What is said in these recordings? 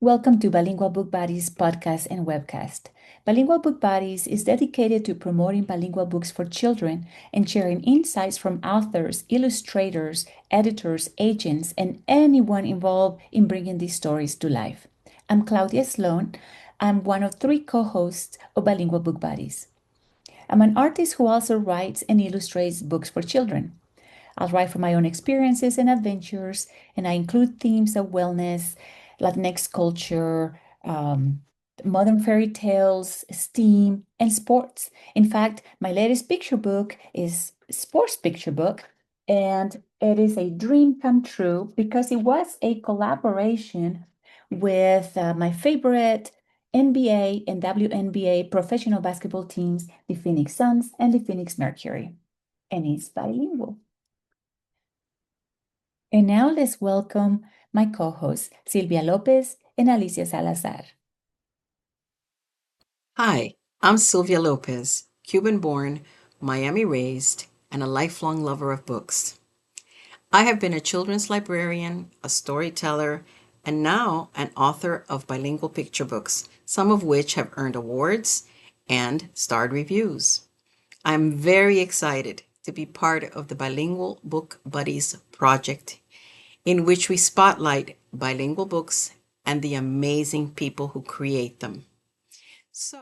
Welcome to Bilingual Book Buddies podcast and webcast. Bilingual Book Buddies is dedicated to promoting bilingual books for children and sharing insights from authors, illustrators, editors, agents, and anyone involved in bringing these stories to life. I'm Claudia Sloan. I'm one of three co-hosts of Bilingual Book Buddies. I'm an artist who also writes and illustrates books for children. I'll write from my own experiences and adventures, and I include themes of wellness, Latinx culture, modern fairy tales, STEAM, and sports. In fact, my latest picture book is a sports picture book, and it is a dream come true because it was a collaboration with my favorite NBA and WNBA professional basketball teams, the Phoenix Suns and the Phoenix Mercury. And it's bilingual. And now let's welcome my co-hosts, Silvia Lopez and Alicia Salazar. Hi, I'm Sylvia Lopez, Cuban-born, Miami-raised, and a lifelong lover of books. I have been a children's librarian, a storyteller, and now an author of bilingual picture books, some of which have earned awards and starred reviews. I'm very excited to be part of the Bilingual Book Buddies project, in which we spotlight bilingual books and the amazing people who create them. Hi,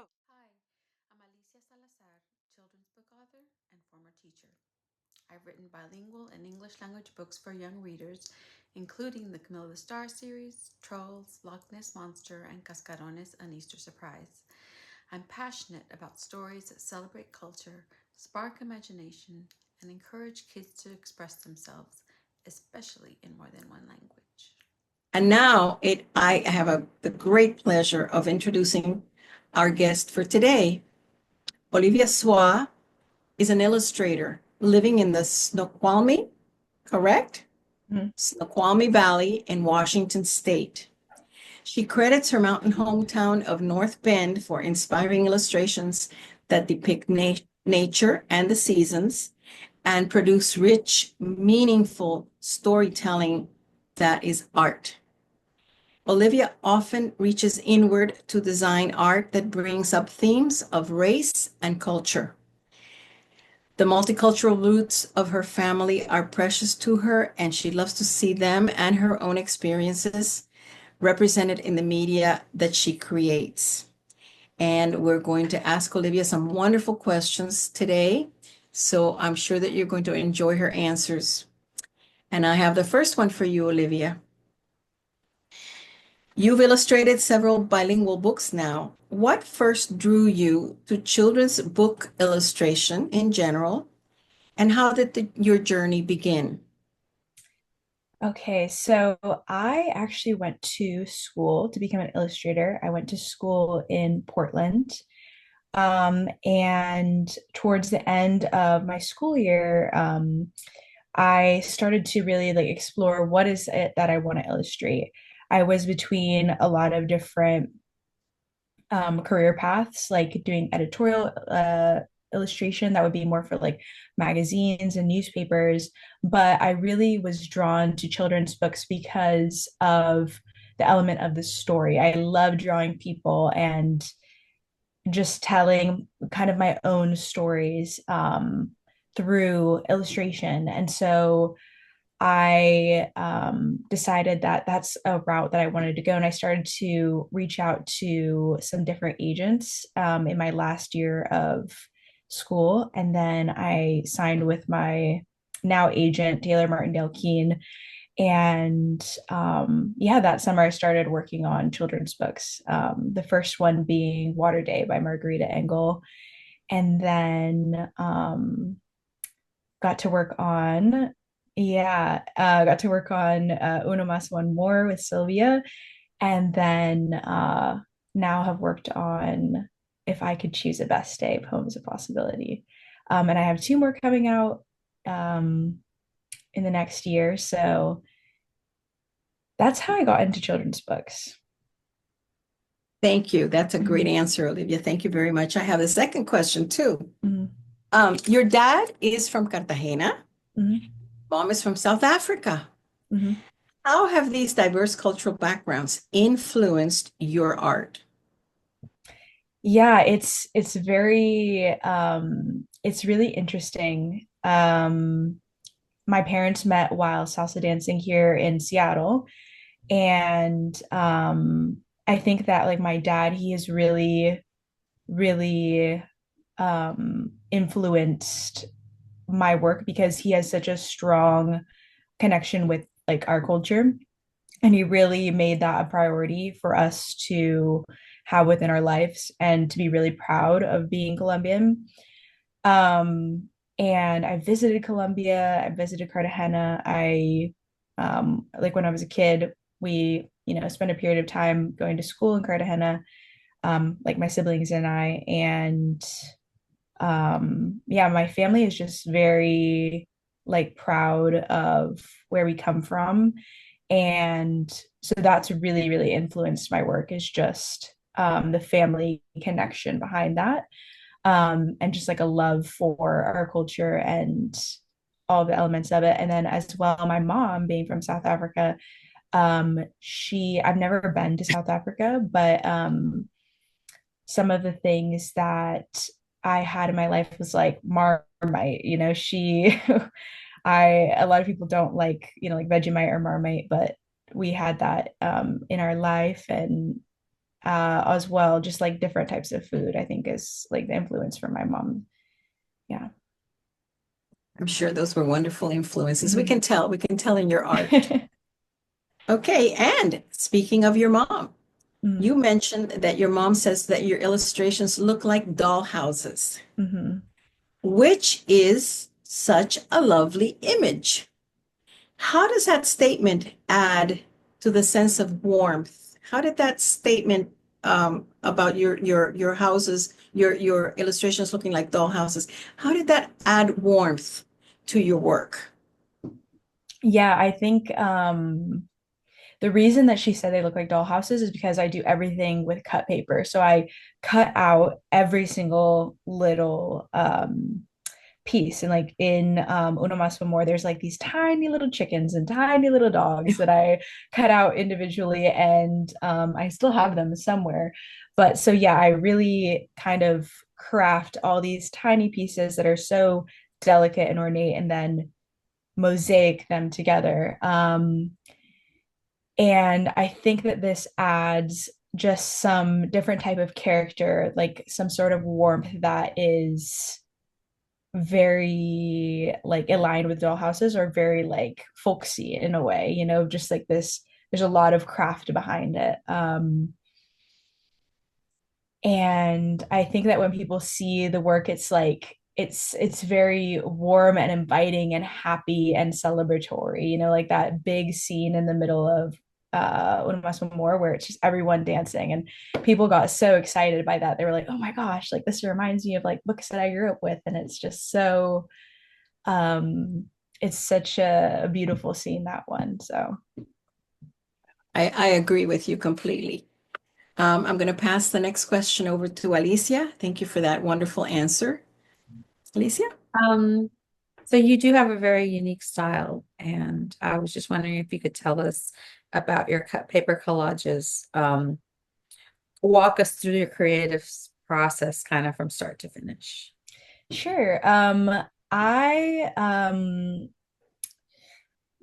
I'm Alicia Salazar, children's book author and former teacher. I've written bilingual and English language books for young readers, including the Camilla the Star series, Trolls, Loch Ness Monster, and Cascarones, An Easter Surprise. I'm passionate about stories that celebrate culture, spark imagination, and encourage kids to express themselves, especially in more than one language. And now I have the great pleasure of introducing our guest for today. Olivia Sua is an illustrator living in the Snoqualmie, correct? Snoqualmie Valley in Washington State. She credits her mountain hometown of North Bend for inspiring illustrations that depict nature and the seasons and produce rich, meaningful storytelling that is art. Olivia often reaches inward to design art that brings up themes of race and culture. The multicultural roots of her family are precious to her, and she loves to see them and her own experiences represented in the media that she creates. And we're going to ask Olivia some wonderful questions today, so I'm sure that you're going to enjoy her answers. And I have the first one for you, Olivia. You've illustrated several bilingual books now. What first drew you to children's book illustration in general, and how did your journey begin? Okay, so I actually went to school to become an illustrator. I went to school in Portland. And towards the end of my school year, I started to really like explore what is it that I want to illustrate. I was between a lot of different career paths, like doing editorial illustration that would be more for like magazines and newspapers. But I really was drawn to children's books because of the element of the story. I love drawing people and just telling kind of my own stories through illustration. And so I decided that that's a route that I wanted to go. And I started to reach out to some different agents in my last year of school. And then I signed with my now agent, Taylor Martindale Keene. And yeah, that summer I started working on children's books. The first one being Water Day by Margarita Engle. And then got to work on Uno Mas One More with Sylvia, and then now have worked on If I Could Choose a Best Day, Poems of Possibility. And I have two more coming out in the next year. So that's how I got into children's books. Thank you. That's a great answer, Olivia. Thank you very much. I have a second question too. Your dad is from Cartagena. Mom is from South Africa. How have these diverse cultural backgrounds influenced your art? Yeah, it's really interesting. My parents met while salsa dancing here in Seattle, and I think that like my dad, he is really influenced my work because he has such a strong connection with like our culture, and he really made that a priority for us to have within our lives and to be really proud of being Colombian. Um, and I visited Colombia, I visited Cartagena. I like when I was a kid, we, spent a period of time going to school in Cartagena, like my siblings and I. And yeah, my family is just very like proud of where we come from. And so that's really influenced my work, is just the family connection behind that, and just like a love for our culture and all the elements of it. And then as well, my mom being from South Africa, I've never been to South Africa, but some of the things that I had in my life was like Marmite, she a lot of people don't like, like Vegemite or Marmite, but we had that in our life. And as well, just like different types of food, I think is like the influence from my mom. Yeah. I'm sure those were wonderful influences. Mhm. We can tell in your art. Okay, and speaking of your mom, Mhm. you mentioned that your mom says that your illustrations look like doll houses, Mhm. which is such a lovely image. How does that statement add to the sense of warmth? How did that statement about your houses, your illustrations looking like doll houses, how did that add warmth to your work? Yeah, I think the reason that she said they look like doll houses is because I do everything with cut paper. So I cut out every single little piece. And like in Uno Mas More, there's like these tiny little chickens and tiny little dogs that I cut out individually, and I still have them somewhere. But so yeah, I really kind of craft all these tiny pieces that are so delicate and ornate, and then mosaic them together. And I think that this adds just some different type of character, like some sort of warmth that is very like aligned with dollhouses, or very like folksy in a way, just like this, there's a lot of craft behind it. And I think that when people see the work, it's like it's very warm and inviting and happy and celebratory, like that big scene in the middle of One Must One More, where it's just everyone dancing, and people got so excited by that. They were like, oh my gosh, like this reminds me of like books that I grew up with. And it's just so it's such a beautiful scene, that one. So I agree with you completely. I'm going to pass the next question over to Alicia. Thank you for that wonderful answer. Alicia? Um, so you do have a very unique style, and I was just wondering if you could tell us about your cut paper collages. Walk us through your creative process, kind of from start to finish. sure. I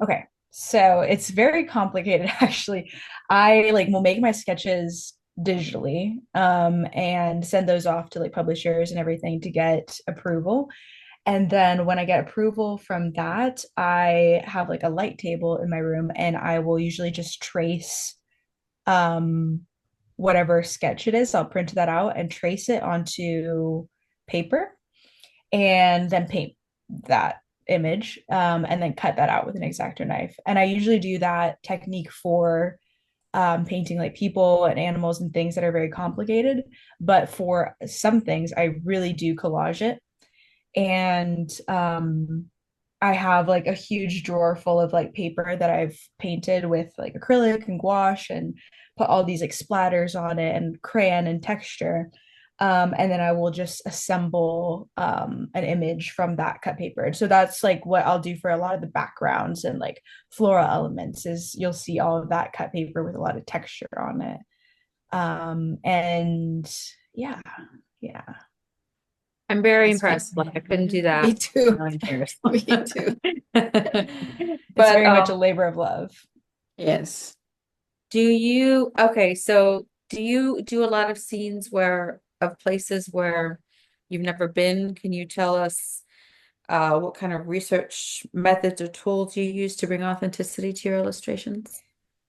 Okay, so it's very complicated actually. I like will make my sketches digitally, and send those off to like publishers and everything to get approval. And then when I get approval from that, I have like a light table in my room, and I will usually just trace um whatever sketch it is. I'll print that out and trace it onto paper, and then paint that image, and then cut that out with an X-Acto knife. And I usually do that technique for painting like people and animals and things that are very complicated. But for some things, I really do collage it. And I have like a huge drawer full of like paper that I've painted with like acrylic and gouache, and put all these like splatters on it and crayon and texture. And then I will just assemble an image from that cut paper. So that's like what I'll do for a lot of the backgrounds and like floral elements is you'll see all of that cut paper with a lot of texture on it. And yeah, yeah. I'm very That's impressed. Like I couldn't do that. Me too. in a million years. Me too. It's But very much a labor of love. Yes. okay, so do you do a lot of scenes of places where you've never been? Can you tell us what kind of research methods or tools you use to bring authenticity to your illustrations?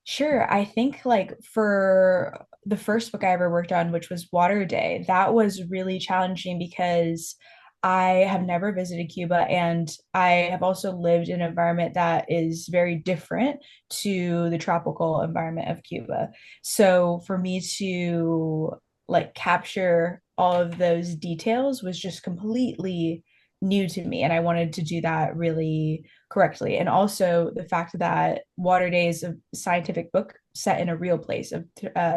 Sure. I think like for the first book I ever worked on, which was Water Day, that was really challenging because I have never visited Cuba and I have also lived in an environment that is very different to the tropical environment of Cuba. So for me to like capture all of those details was just completely new to me and I wanted to do that really correctly. And also the fact that Water Day is a scientific book set in a real place of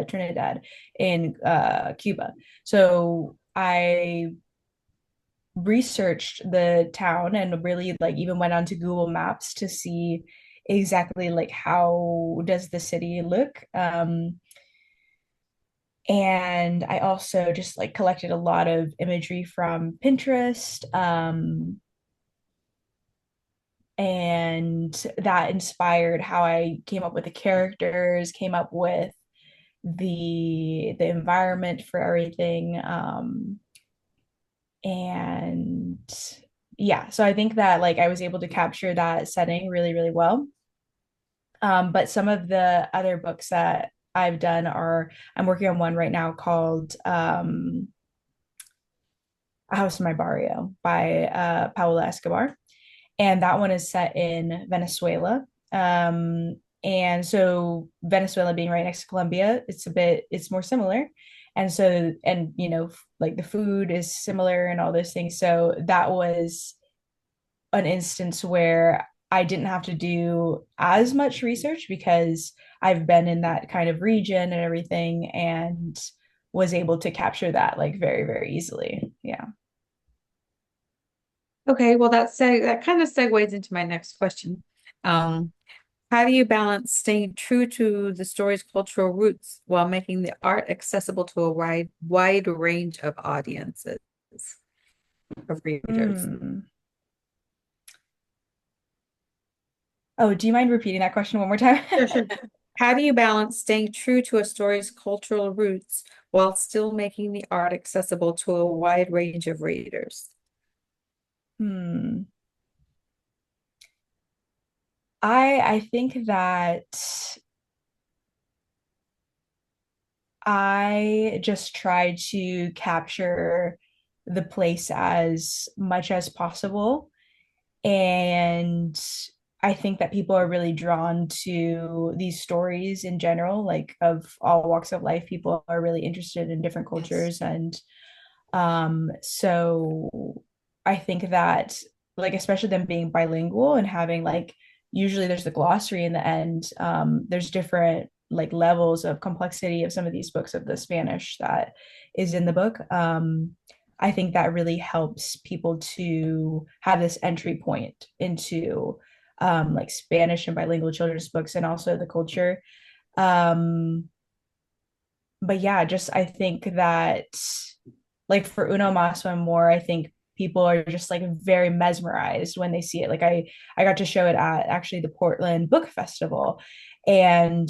Trinidad in Cuba. So I researched the town and really like even went onto Google Maps to see exactly like how does the city look. And I also just like collected a lot of imagery from Pinterest. And that inspired how I came up with the characters, came up with the environment for everything. And yeah, so I think that like I was able to capture that setting really, really well. But some of the other books that I've done I'm working on one right now called A House in My Barrio by Paola Escobar. And that one is set in Venezuela. And so Venezuela being right next to Colombia, it's more similar. And so, and like the food is similar and all those things. So that was an instance where I didn't have to do as much research because I've been in that kind of region and everything and was able to capture that like very, very easily. Yeah. Okay, well that kind of segues into my next question. How do you balance staying true to the story's cultural roots while making the art accessible to a wide range of audiences, of readers? Oh, do you mind repeating that question one more time? How do you balance staying true to a story's cultural roots while still making the art accessible to a wide range of readers? I think that I just try to capture the place as much as possible. And I think that people are really drawn to these stories in general, like of all walks of life. People are really interested in different cultures. And so I think that, like, especially them being bilingual and having like, usually there's the glossary in the end. There's different like levels of complexity of some of these books of the Spanish that is in the book. I think that really helps people to have this entry point into like Spanish and bilingual children's books and also the culture. But yeah, just I think that like for Uno Mas One More, I think people are just like very mesmerized when they see it. Like I got to show it at actually the Portland Book Festival, and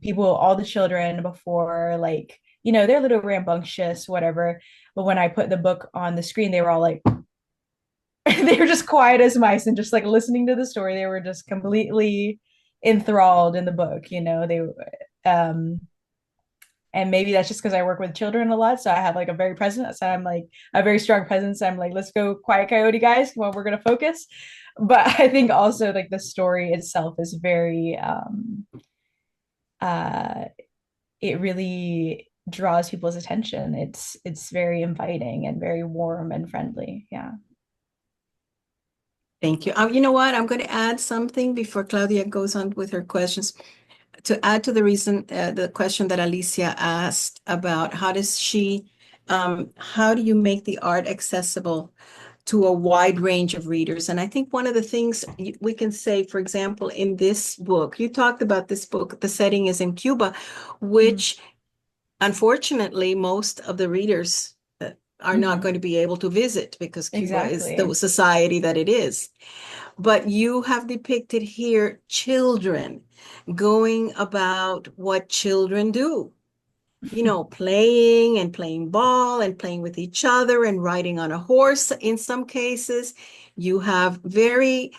people, all the children before, like they're a little rambunctious, whatever. But when I put the book on the screen, they were all like, they were just quiet as mice and just like listening to the story. They were just completely enthralled in the book. They and maybe that's just because I work with children a lot, so I have like a very present, so I'm like a very strong presence. I'm like, let's go, quiet coyote guys, come on, we're gonna focus. But I think also like the story itself is very it really draws people's attention. It's very inviting and very warm and friendly. Yeah. Thank you. You know what? I'm going to add something before Claudia goes on with her questions. To add to the question that Alicia asked about how does she how do you make the art accessible to a wide range of readers? And I think one of the things we can say, for example, in this book, you talked about this book, the setting is in Cuba, which unfortunately most of the readers are not going to be able to visit because Cuba is the Exactly. society that it is. But you have depicted here children going about what children do, playing and playing ball and playing with each other and riding on a horse in some cases. You have very,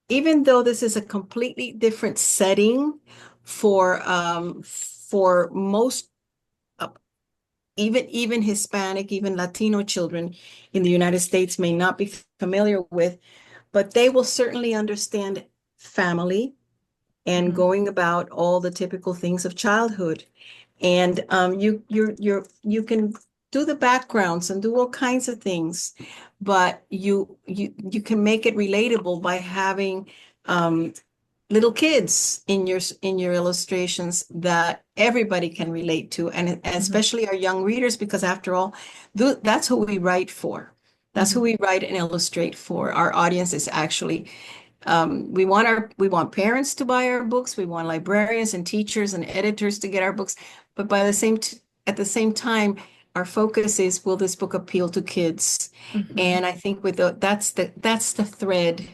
even though this is a completely different setting for most, uh, even Hispanic, even Latino children in the United States may not be familiar with, but they will certainly understand family and going about all the typical things of childhood. And you can do the backgrounds and do all kinds of things, but you can make it relatable by having little kids in your illustrations that everybody can relate to, and especially our young readers, because after all, that's who we write for. That's who we write and illustrate for. Our audience is actually we want parents to buy our books. We want librarians and teachers and editors to get our books. But at the same time, our focus is, will this book appeal to kids? And I think that's the thread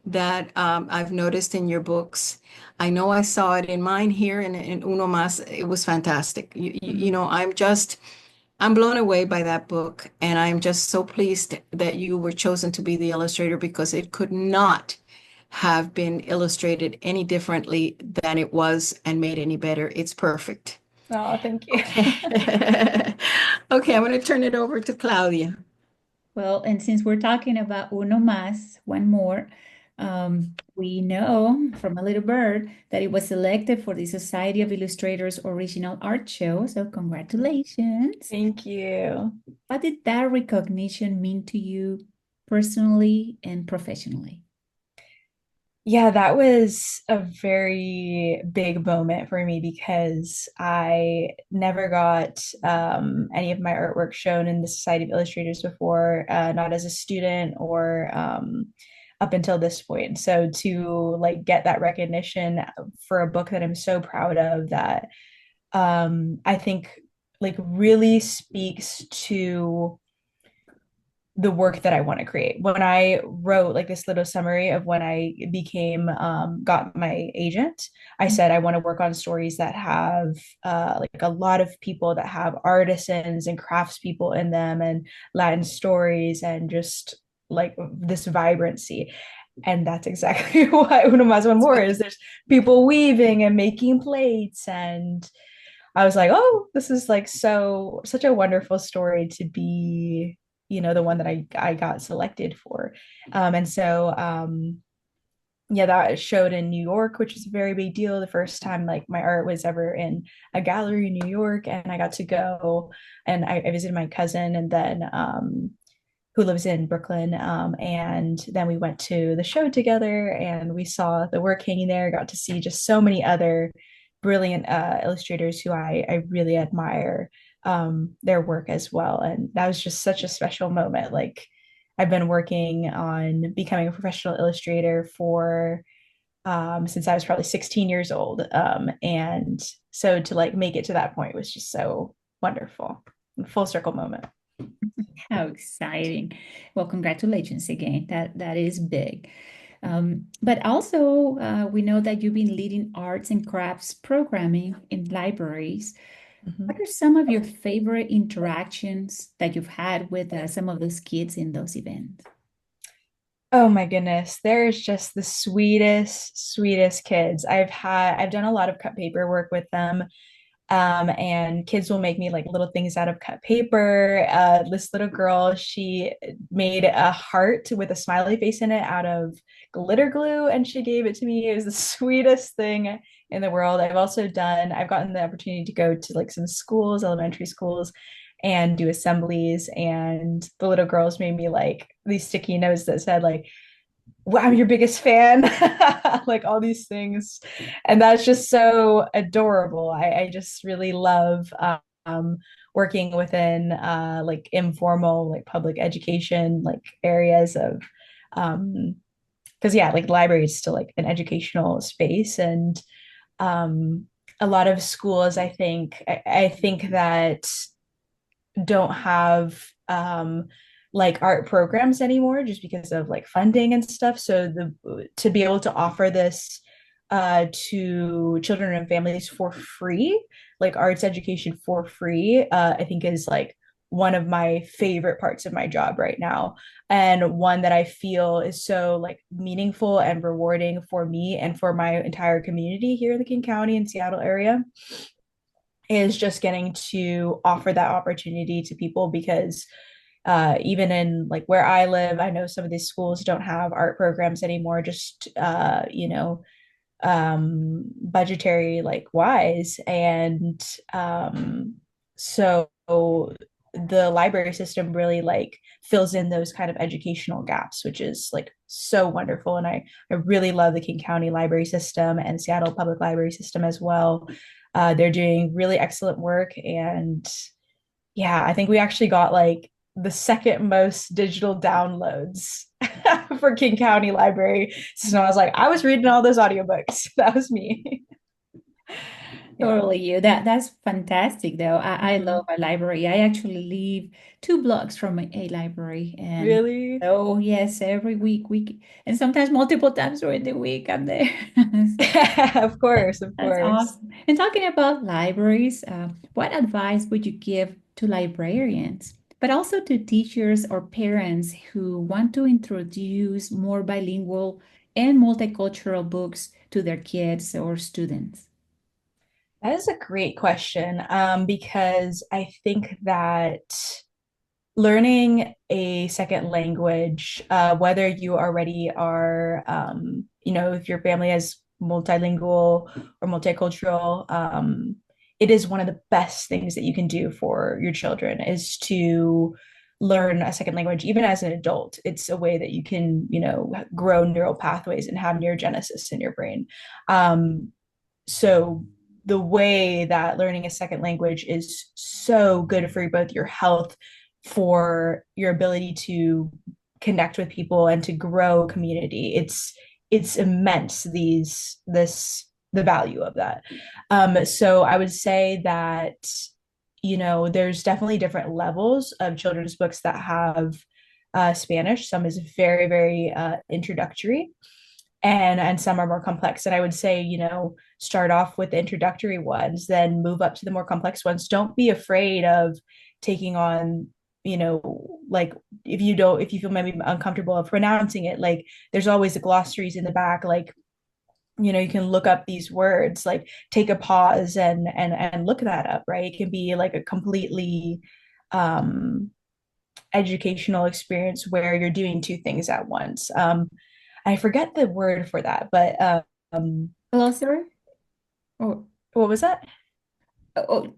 that I've noticed in your books. I know I saw it in mine here in Uno Mas. It was fantastic. I'm blown away by that book, and I'm just so pleased that you were chosen to be the illustrator, because it could not have been illustrated any differently than it was and made any better. It's perfect. Oh, thank you. Okay. Okay, I'm going to turn it over to Claudia. Well, and since we're talking about uno más, one more, we know from a little bird that it was selected for the Society of Illustrators Original Art Show. So congratulations. Thank you. What did that recognition mean to you personally and professionally? Yeah, that was a very big moment for me because I never got any of my artwork shown in the Society of Illustrators before, not as a student or up until this point. So to like get that recognition for a book that I'm so proud of, that I think like really speaks to the work that I want to create. When I wrote like this little summary of when I got my agent, I said I want to work on stories that have like a lot of people, that have artisans and craftspeople in them, and Latin stories, and just like this vibrancy. And that's exactly what Uno Más One More is. There's people weaving and making plates, and I was like, oh, this is like such a wonderful story to be, the one that I got selected for. Yeah, that showed in New York, which is a very big deal. The first time like my art was ever in a gallery in New York, and I got to go, and I visited my cousin, and then who lives in Brooklyn. And then we went to the show together, and we saw the work hanging there, got to see just so many other brilliant illustrators who I really admire their work as well. And that was just such a special moment. Like, I've been working on becoming a professional illustrator for since I was probably 16 years old. And so to like make it to that point was just so wonderful. Full circle moment. How exciting. Well, congratulations again. That is big. But also, we know that you've been leading arts and crafts programming in libraries. What are some of your favorite interactions that you've had with some of those kids in those events? Oh my goodness, there's just the sweetest kids. I've done a lot of cut paper work with them. And kids will make me like little things out of cut paper. This little girl, she made a heart with a smiley face in it out of glitter glue, and she gave it to me. It was the sweetest thing in the world. I've gotten the opportunity to go to like some schools, elementary schools, and do assemblies. And the little girls made me like these sticky notes that said like, wow, I'm your biggest fan, like all these things. And that's just so adorable. I just really love working within like informal like public education like areas of because yeah, like library is still like an educational space, and um a lot of schools I think that don't have like art programs anymore just because of like funding and stuff. So the to be able to offer this to children and families for free, like arts education for free, I think is like one of my favorite parts of my job right now, and one that I feel is so like meaningful and rewarding for me and for my entire community here in the King County and Seattle area, is just getting to offer that opportunity to people because even in like where I live, I know some of these schools don't have art programs anymore, just budgetary like wise. And so the library system really like fills in those kind of educational gaps, which is like so wonderful. And I really love the King County library system and Seattle Public Library system as well. They're doing really excellent work. And yeah, I think we actually got like the second most digital downloads for King County Library. So I was like, I was reading all those audiobooks. That was me. Yeah. Totally you. That's fantastic though. I Mhm. love a library. I actually live 2 blocks from a library. And Really? so yes, every week and sometimes multiple times during the week I'm there. Of course, of That's course. awesome. And talking about libraries, what advice would you give to librarians, but also to teachers or parents who want to introduce more bilingual and multicultural books to their kids or students? That is a great question, because I think that learning a second language, whether you already are, if your family is multilingual or multicultural, it is one of the best things that you can do for your children is to learn a second language, even as an adult. It's a way that you can, grow neural pathways and have neurogenesis in your brain. So the way that learning a second language is so good for both your health, for your ability to connect with people and to grow community, it's immense, the value of that. So I would say that there's definitely different levels of children's books that have Spanish. Some is very very introductory, and some are more complex. And I would say, start off with the introductory ones, then move up to the more complex ones. Don't be afraid of taking on, like if you feel maybe uncomfortable of pronouncing it, like there's always the glossaries in the back, like you can look up these words, like take a pause and look that up, right? It can be like a completely um educational experience where you're doing two things at once. I forget the word for that, but Glossary? Or what was that?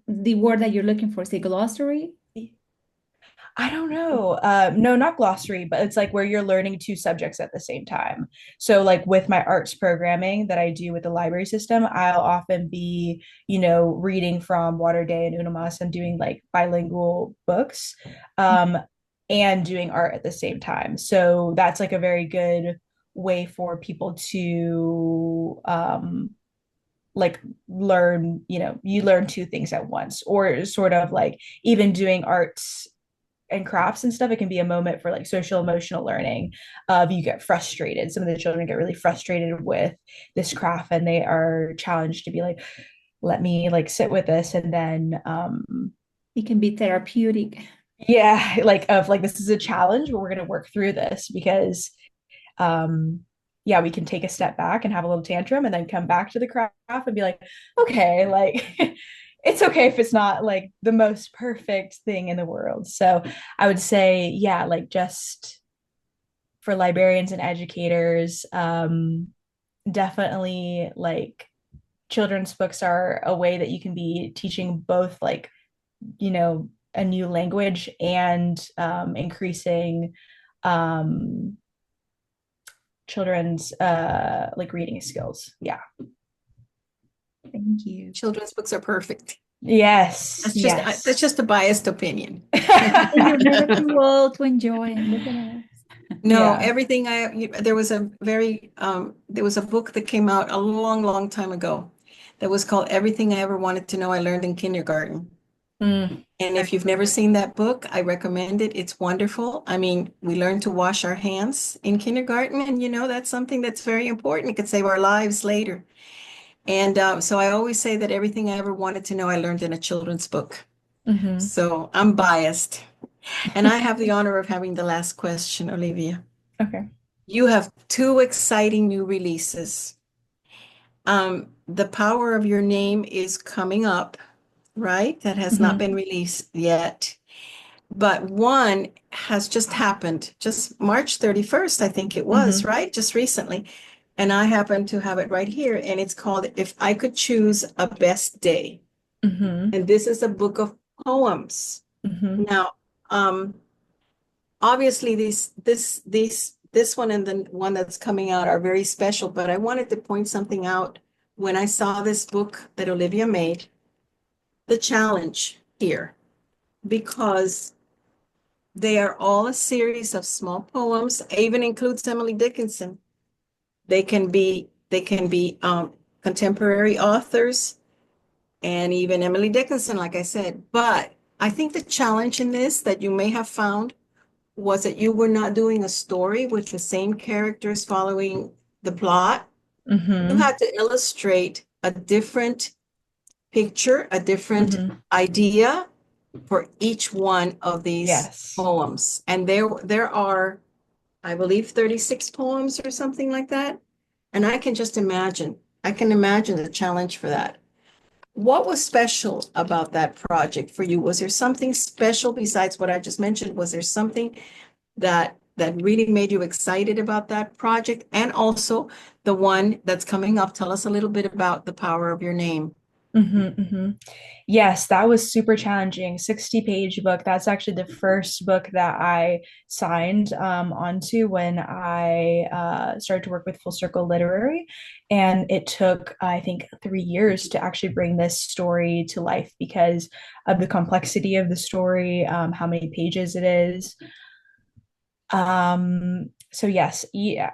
the word that you're looking for is a glossary? I don't know. No, not glossary, but it's like where you're learning two subjects at the same time. So, like with my arts programming that I do with the library system, I'll often be, reading from Water Day and Unamas and doing like bilingual books, and doing art at the same time. So that's like a very good way for people to like learn, you learn two things at once, or sort of like even doing arts and crafts and stuff. It can be a moment for like social emotional learning. You get frustrated, some of the children get really frustrated with this craft, and they are challenged to be like, let me like sit with this. And then It can be therapeutic. yeah, like of like, this is a challenge, but we're going to work through this because yeah, we can take a step back and have a little tantrum and then come back to the craft and be like, okay, like it's okay if it's not like the most perfect thing in the world. So I would say, yeah, like just for librarians and educators, definitely like children's books are a way that you can be teaching both like, a new language and increasing um children's like reading skills. Yeah. Thank you. Children's books are perfect. Yes, That's yes. just a biased opinion. And you're never too old to enjoy. And look at us. No, Yeah. there was there was a book that came out a long, long time ago that was called Everything I Ever Wanted to Know I Learned in Kindergarten. Mm, And if you've never seen that book, I recommend it. It's wonderful. I mean, we learn to wash our hands in kindergarten, and that's something that's very important. It could save our lives later. And so I always say that everything I ever wanted to know, I learned in a children's book. hmm So I'm biased. And I have the honor of having the last question, Olivia. Okay. You have two exciting new releases. The Power of Your Name is coming up, right? That has not hmm been released yet. But one has just happened, just March 31st, I think it was, hmm right? Just recently. And I happen to have it right here, and it's called If I Could Choose a Best Day. hmm And this is a book of poems. hmm Now, obviously this one and the one that's coming out are very special, but I wanted to point something out when I saw this book that Olivia made, the challenge here, because they are all a series of small poems. It even includes Emily Dickinson. They can be contemporary authors and even Emily Dickinson, like I said. But I think the challenge in this that you may have found was that you were not doing a story with the same characters following the plot. You hmm had to illustrate a different picture, a different hmm idea for each one of these Yes. poems. And there are, I believe, 36 poems or something like that. And I can imagine the challenge for that. What was special about that project for you? Was there something special besides what I just mentioned? Was there something that really made you excited about that project? And also the one that's coming up. Tell us a little bit about The Power of Your Name. hmm Yes, that was super challenging. 60-page book. That's actually the first book that I signed onto when I started to work with Full Circle Literary. And it took, I think, 3 years to actually bring this story to life because of the complexity of the story, how many pages it is. So yes,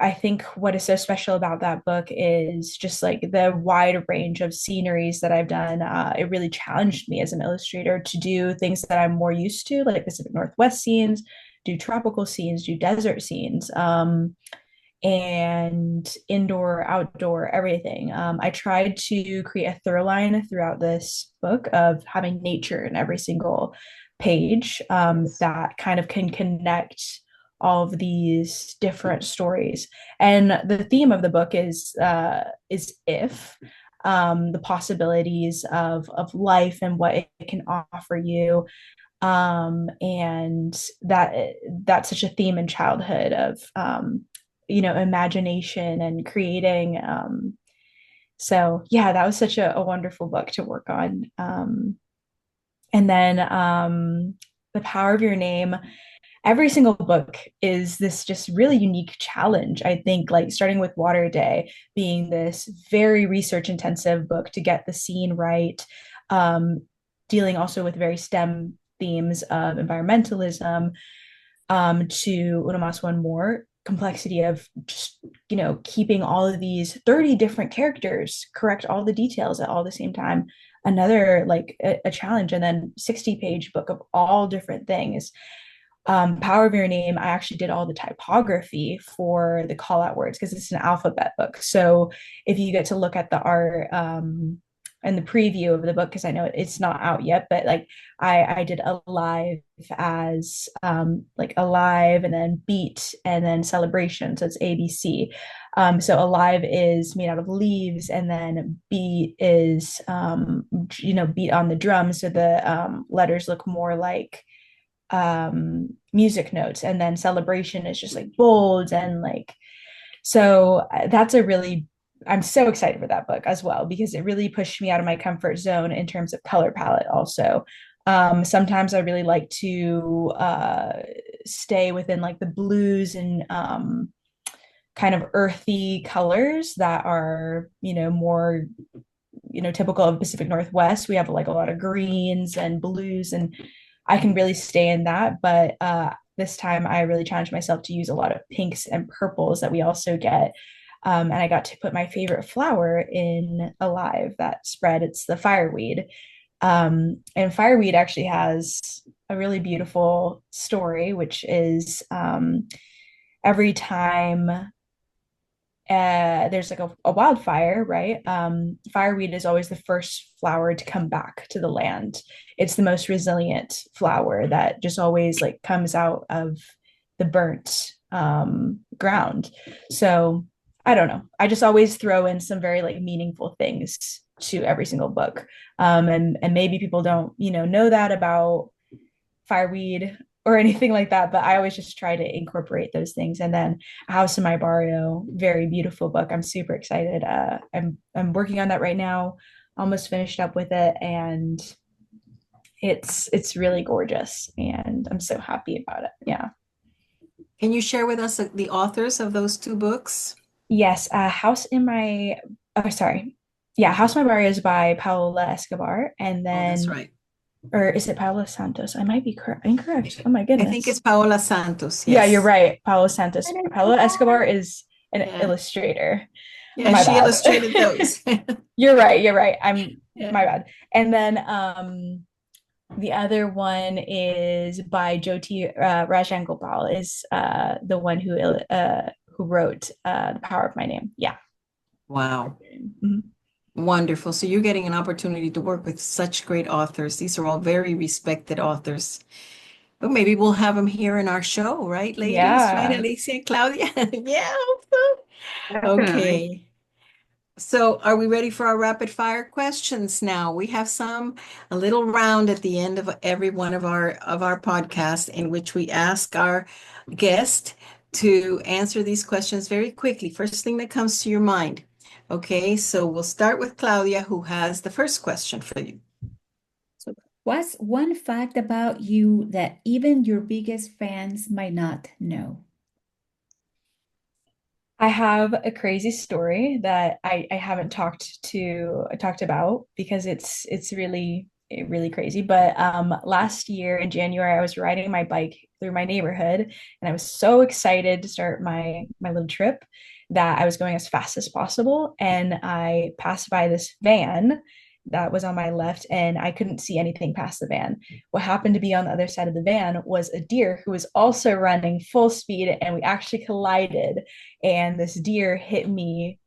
I think what is so special about that book is just like the wide range of sceneries that I've done. It really challenged me as an illustrator to do things that I'm more used to, like Pacific Northwest scenes, do tropical scenes, do desert scenes, and indoor, outdoor, everything. I tried to create a through line throughout this book of having nature in every single page, that kind of can connect all of these different stories. And the theme of the book is if, the possibilities of life and what it can offer you, and that's such a theme in childhood of imagination and creating. So yeah, that was such a wonderful book to work on. And then The Power of Your Name, every single book is this just really unique challenge. I think, like starting with Water Day being this very research intensive book to get the scene right, um, dealing also with very STEM themes of environmentalism, to Una Mas One More, complexity of just keeping all of these 30 different characters correct all the details at all the same time, another like a challenge. And then 60-page book of all different things. Power of Your Name, I actually did all the typography for the call out words because it's an alphabet book. So if you get to look at the art, and the preview of the book, because I know it's not out yet, but like I did alive as like alive and then beat and then celebration. So it's ABC. So alive is made out of leaves, and then beat is beat on the drum. So the letters look more like music notes, and then celebration is just like bold and like, so that's a really, I'm so excited for that book as well because it really pushed me out of my comfort zone in terms of color palette also. Sometimes I really like to stay within like the blues and kind of earthy colors that are more typical of Pacific Northwest. We have like a lot of greens and blues, and I can really stay in that. But this time I really challenged myself to use a lot of pinks and purples that we also get. And I got to put my favorite flower in Alive, that spread. It's the fireweed. And fireweed actually has a really beautiful story, which is every time there's like a wildfire, right? Fireweed is always the first flower to come back to the land. It's the most resilient flower that just always like comes out of the burnt ground. So I don't know. I just always throw in some very like meaningful things to every single book. And maybe people don't, know that about fireweed or anything like that, but I always just try to incorporate those things. And then House in My Barrio, very beautiful book. I'm super excited. I'm working on that right now, almost finished up with it, and it's really gorgeous, and I'm so happy about it. Yeah. Can you share with us the authors of those two books? Yes, House in My Barrio is by Paola Escobar, and Oh, that's then, right. or is it Paola Santos? I might be incorrect. Oh my I goodness. think it's Paola Santos. Yeah, Yes. you're right. Paola Santos. Paola Escobar is an Yeah. illustrator. Yeah, My she bad. illustrated those. You're right. Yeah. My bad. And then the other one is by Jyoti Rajangopal, is the one who wrote The Power of My Name. Yeah. Wow. Mhm. Wonderful. So you're getting an opportunity to work with such great authors. These are all very respected authors. But maybe we'll have them here in our show, right, ladies? Right, Yeah. Alicia and Claudia? Yeah, I hope so. Definitely. Okay. So are we ready for our rapid fire questions now? We have a little round at the end of every one of our podcasts in which we ask our guest to answer these questions very quickly. First thing that comes to your mind. Okay, so we'll start with Claudia, who has the first question for you. So, what's one fact about you that even your biggest fans might not know? I have a crazy story that I haven't talked about because it's really crazy. But last year in January, I was riding my bike through my neighborhood, and I was so excited to start my little trip that I was going as fast as possible, and I passed by this van that was on my left, and I couldn't see anything past the van. What happened to be on the other side of the van was a deer who was also running full speed, and we actually collided, and this deer hit me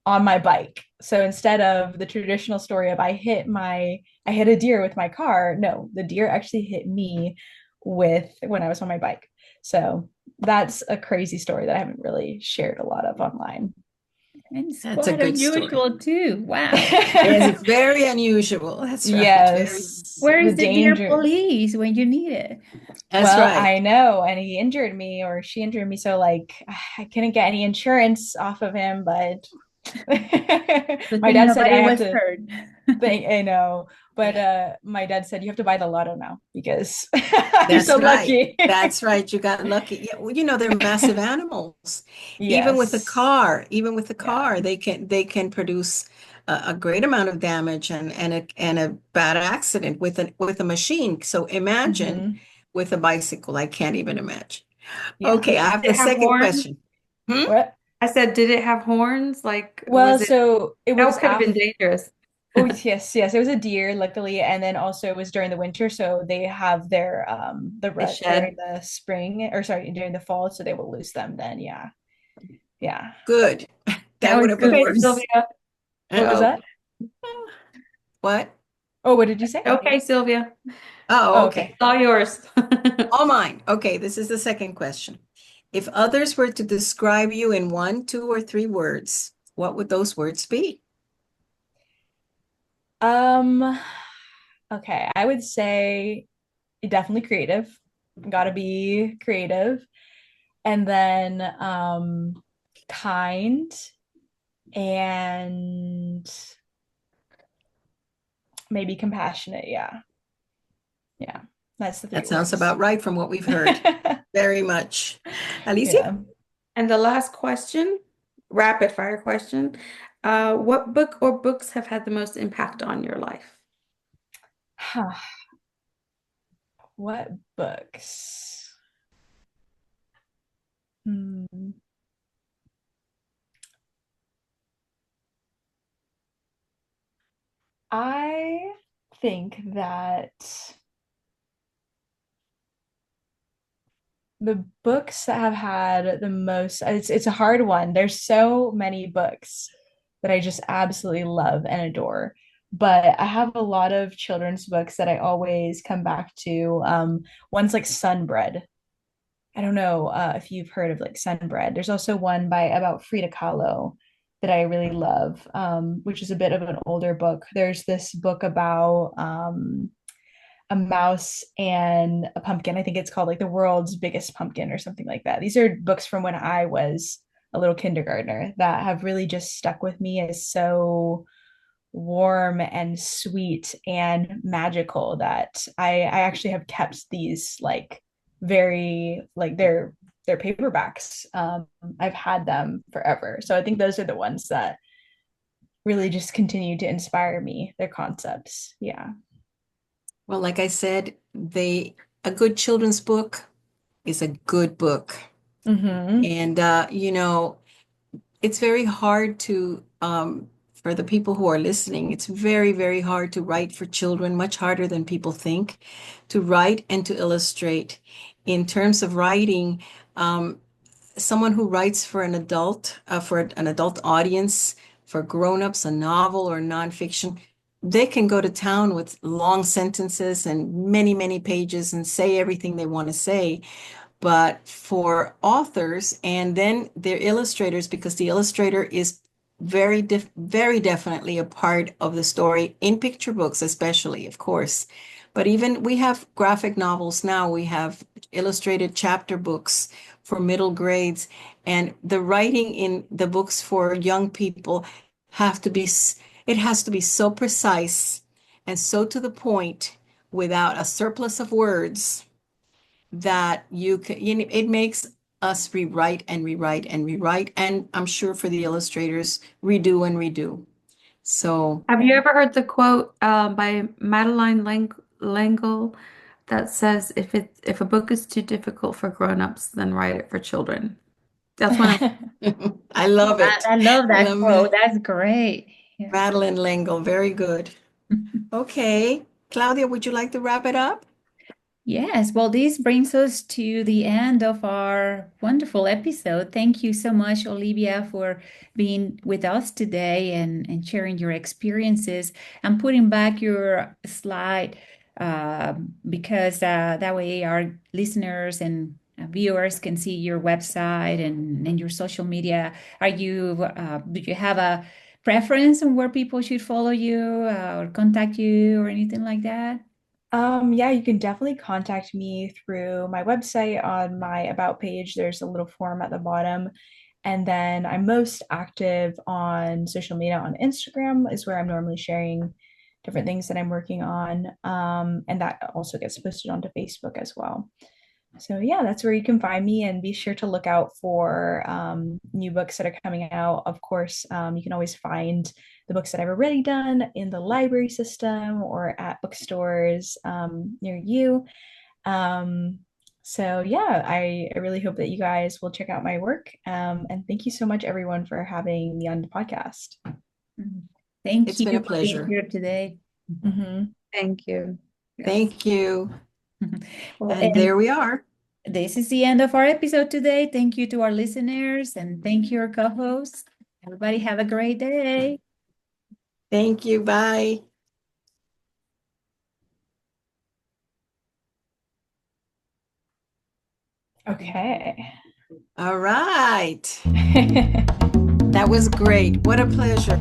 on my bike. So instead of the traditional story of I hit a deer with my car, no, the deer actually hit me when I was on my bike. So that's a crazy story that I haven't really shared a lot of online. And it's That's a quite good story. unusual too. Wow. Yes, it's very unusual. That's right. Yes. Where is the the deer danger. police when you need it? That's Well, right. I know, and he injured me, or she injured me, so like I couldn't get any insurance off of him, but my dad said I nobody have was to hurt. I know, but my dad said you have to buy the lotto now because you're That's so right. lucky. That's right. You got lucky. Yeah, well, they're massive animals. Even with a Yes. car, Yeah. they can produce a great amount of damage and a bad accident with a machine. So imagine Mhm. with a bicycle. I can't even imagine. Yeah. Okay, I have Did the it have second horns? question. Hmm? What? I said, did it have horns? Like, Well, was it? so it That was could have been after. dangerous. Oh, yes, it was a deer, luckily, and then also it was during the winter, so they have their the They rut shed. during the spring, or sorry, during the fall, so they will lose them then. Yeah. Yeah. Good. That That would was have been good. Okay, worse. Sylvia. What was that? What? Oh, what did you say? Okay, Sylvia. Oh, Oh, okay. okay. It's all yours. All mine. Okay, this is the second question. If others were to describe you in 1, 2, or 3 words, what would those words be? Um, okay, I would say definitely creative. Gotta be creative. And then kind and maybe compassionate. Yeah. Yeah. That's the 3 That sounds words. about right from what we've heard. Very much. Alicia? Yeah. And the last question, rapid fire question. What book or books have had the most impact on your life? Huh. What books? Hmm. I think that the books that have had the most, it's a hard one. There's so many books that I just absolutely love and adore. But I have a lot of children's books that I always come back to. One's like Sunbread. I don't know if you've heard of like Sunbread. There's also one by about Frida Kahlo that I really love, which is a bit of an older book. There's this book about a mouse and a pumpkin. I think it's called like The World's Biggest Pumpkin or something like that. These are books from when I was a little kindergartner that have really just stuck with me as so warm and sweet and magical that I actually have kept these like very like they're paperbacks. I've had them forever. So I think those are the ones that really just continue to inspire me, their concepts. Yeah. Well, like I said, a good children's book is a good book. Mm-hmm. And it's very hard for the people who are listening, it's very, very hard to write for children, much harder than people think, to write and to illustrate. In terms of writing, um, someone who writes for an adult audience, for grown-ups, a novel or nonfiction, they can go to town with long sentences and many, many pages and say everything they want to say. But for authors and then their illustrators, because the illustrator is very definitely a part of the story in picture books, especially, of course. But even we have graphic novels now, we have illustrated chapter books for middle grades, and the writing in the books for young people have to be, it has to be so precise and so to the point without a surplus of words that it makes us rewrite and rewrite and rewrite. And I'm sure for the illustrators, redo and redo. So, Have you ever heard the quote by Madeline L'Engle that says, if a book is too difficult for grown-ups, then write it for children? That's one of I love it. I love I that love quote. That's great. Yeah. Madeline L'Engle. Very good. Okay. Claudia, would you like to wrap it up? Yes, well, this brings us to the end of our wonderful episode. Thank you so much, Olivia, for being with us today and sharing your experiences and putting back your slide because that way our listeners and viewers can see your website and your social media. Do you have a preference on where people should follow you or contact you or anything like that? Yeah, you can definitely contact me through my website. On my about page, there's a little form at the bottom. And then I'm most active on social media on Instagram is where I'm normally sharing different things that I'm working on. And that also gets posted onto Facebook as well. So yeah, that's where you can find me, and be sure to look out for new books that are coming out. Of course, you can always find the books that I've already done in the library system or at bookstores near you. Um, so yeah, I really hope that you guys will check out my work. And thank you so much, everyone, for having me on the podcast. Thank It's you been a for being pleasure. here today. Mhm. Thank you. Yes. Thank you. Well, And there and we are. this is the end of our episode today. Thank you to our listeners and thank you, our co-hosts. Everybody have a great day. Thank you. Bye. Okay. All right. That was great. What a pleasure.